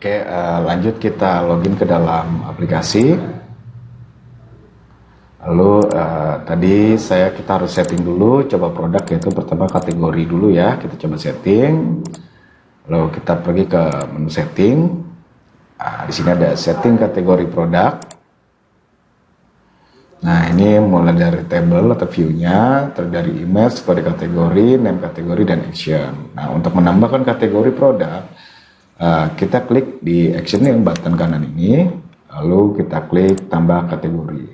Oke, lanjut kita login ke dalam aplikasi. Lalu tadi kita harus setting dulu, coba produk, yaitu pertama kategori dulu ya. Kita coba setting. Lalu kita pergi ke menu setting. Di sini ada setting kategori produk. Nah, ini mulai dari table atau view-nya, dari image, kode kategori, name kategori, dan action. Nah, untuk menambahkan kategori produk, kita klik di action yang button kanan ini, lalu kita klik tambah kategori.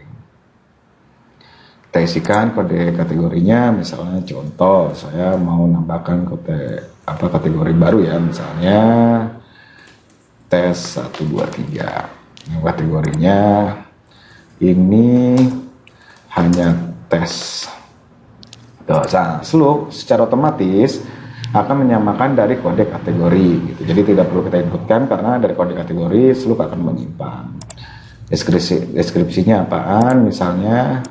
Kita isikan kode kategorinya, misalnya contoh, saya mau nambahkan kategori baru ya, misalnya tes 123. Nah, kategorinya ini hanya tes. Nah, Slook secara otomatis akan menyamakan dari kode kategori gitu. Jadi tidak perlu kita inputkan karena dari kode kategori Slook akan menyimpan. Deskripsinya apaan? Misalnya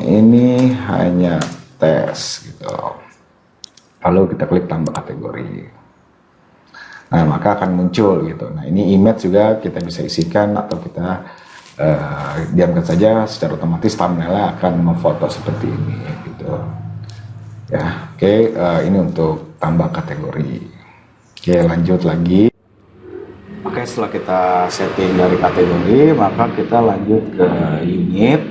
ini hanya tes gitu. Lalu kita klik tambah kategori. Nah, maka akan muncul gitu. Nah, ini image juga kita bisa isikan atau kita diamkan saja, secara otomatis thumbnailnya akan memfoto seperti ini gitu. Ya, oke, ini untuk tambah kategori. Oke, lanjut lagi. Oke, setelah kita setting dari kategori, maka kita lanjut ke unit.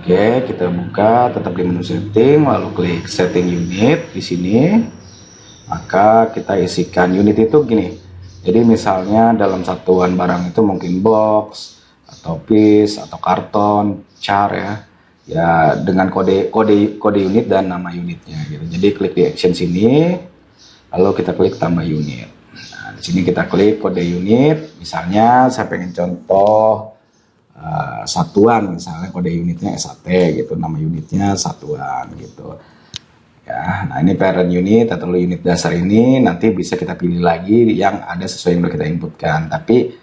Oke, kita buka, tetap di menu setting, lalu klik setting unit di sini. Maka kita isikan unit itu gini. Jadi misalnya dalam satuan barang itu mungkin box atau piece atau karton, char ya. Ya dengan kode unit dan nama unitnya gitu. Jadi klik di action sini, lalu kita klik tambah unit. Nah, di sini kita klik kode unit. Misalnya saya pengen contoh satuan, misalnya kode unitnya SAT gitu, nama unitnya satuan gitu. Ya, nah ini parent unit atau unit dasar ini nanti bisa kita pilih lagi yang ada sesuai yang sudah kita inputkan. Tapi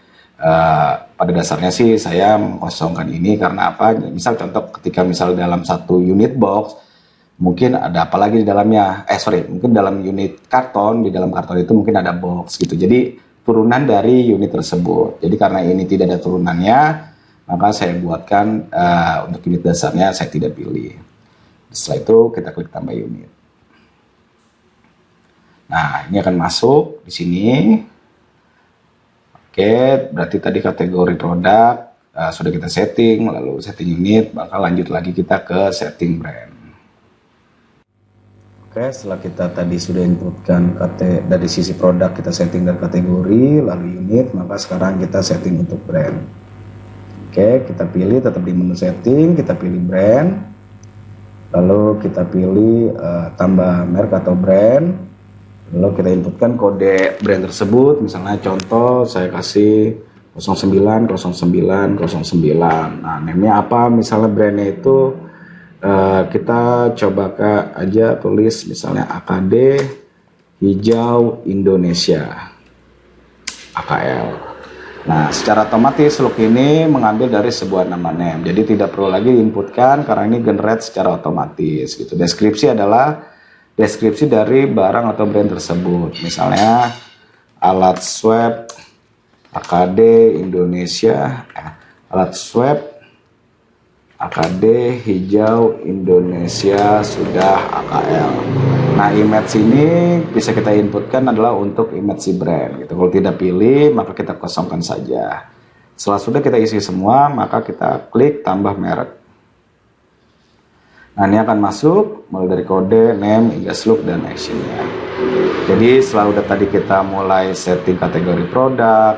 pada dasarnya sih saya mengosongkan ini karena apa? Misal contoh ketika misal dalam satu unit box mungkin ada apa lagi di dalamnya? Mungkin dalam unit karton, di dalam karton itu mungkin ada box gitu. Jadi turunan dari unit tersebut. Jadi karena ini tidak ada turunannya, maka saya buatkan untuk unit dasarnya saya tidak pilih. Setelah itu kita klik tambah unit. Nah, ini akan masuk di sini. Oke, berarti tadi kategori produk sudah kita setting, lalu setting unit, maka lanjut lagi kita ke setting brand. Oke, setelah kita tadi sudah inputkan dari sisi produk kita setting dari kategori, lalu unit, maka sekarang kita setting untuk brand. Oke, kita pilih tetap di menu setting, kita pilih brand. Lalu kita pilih tambah merek atau brand. Lalu kita inputkan kode brand tersebut. Misalnya contoh saya kasih 090909. Nah, name-nya apa? Misalnya brandnya itu kita coba aja tulis misalnya AKD Hijau Indonesia AKL. Nah, secara otomatis Slook ini mengambil dari sebuah nama name. Jadi tidak perlu lagi diinputkan karena ini generate secara otomatis gitu. Deskripsi adalah deskripsi dari barang atau brand tersebut. Misalnya alat swab AKD Indonesia, alat swab AKD Hijau Indonesia sudah AKL. Nah, image ini bisa kita inputkan adalah untuk image si brand gitu. Kalau tidak pilih, maka kita kosongkan saja. Setelah sudah kita isi semua, maka kita klik tambah merek. Nah, ini akan masuk mulai dari kode, name, hingga Slook dan actionnya. Jadi setelah udah tadi kita mulai setting kategori produk,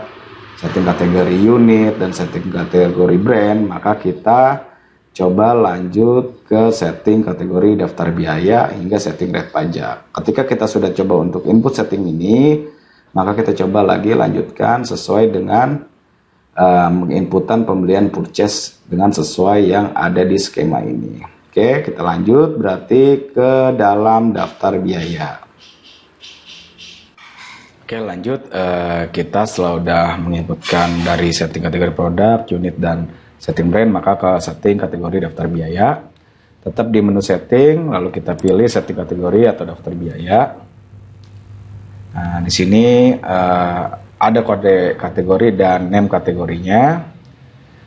setting kategori unit, dan setting kategori brand, maka kita coba lanjut ke setting kategori daftar biaya hingga setting rate pajak. Ketika kita sudah coba untuk input setting ini, maka kita coba lagi lanjutkan sesuai dengan menginputan pembelian purchase dengan sesuai yang ada di skema ini. Oke, kita lanjut berarti ke dalam daftar biaya. Oke, lanjut kita setelah udah menginputkan dari setting kategori produk, unit, dan setting brand, maka ke setting kategori daftar biaya. Tetap di menu setting, lalu kita pilih setting kategori atau daftar biaya. Nah, di sini ada kode kategori dan name kategorinya.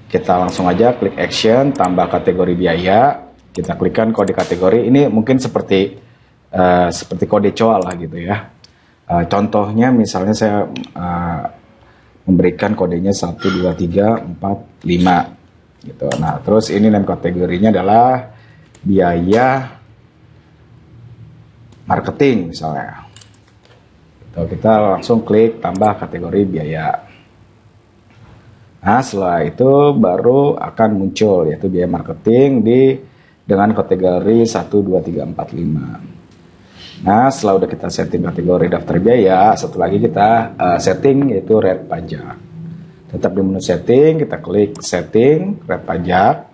Kita langsung aja klik action, tambah kategori biaya. Kita klikkan kode kategori. Ini mungkin seperti kode COA lah gitu ya. Contohnya misalnya saya memberikan kodenya 1, 2, 3, 4, 5 gitu. Nah, terus ini name kategorinya adalah biaya marketing misalnya. Kita langsung klik tambah kategori biaya. Nah, setelah itu baru akan muncul yaitu biaya marketing dengan kategori 1, 2, 3, 4, 5. Nah, setelah udah kita setting kategori daftar biaya, satu lagi kita setting yaitu rate pajak. Tetap di menu setting, kita klik setting rate pajak.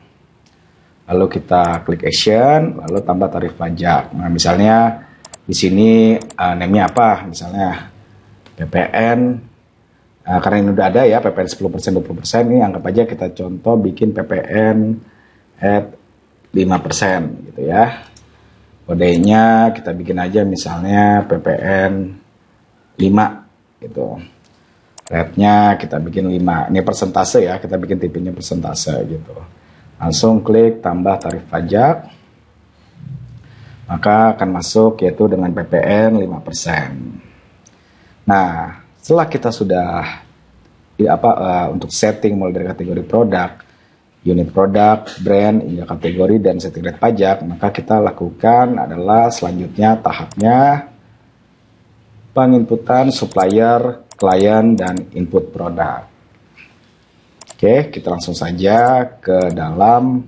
Lalu kita klik action, lalu tambah tarif pajak. Nah, misalnya di sini name-nya apa? Misalnya PPN, karena ini udah ada ya, PPN 10%, 20%, ini anggap aja kita contoh bikin PPN at 5% gitu ya. Kodenya kita bikin aja misalnya PPN 5 gitu. Rate-nya kita bikin 5. Ini persentase ya, kita bikin tipenya persentase gitu. Langsung klik tambah tarif pajak. Maka akan masuk yaitu dengan PPN 5%. Nah, setelah kita sudah untuk setting mulai dari kategori produk, unit produk, brand, hingga kategori dan setting rate pajak, maka kita lakukan adalah selanjutnya tahapnya penginputan supplier, klien, dan input produk. Oke, kita langsung saja ke dalam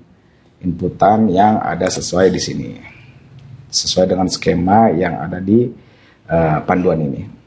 inputan yang ada sesuai di sini. Sesuai dengan skema yang ada di panduan ini.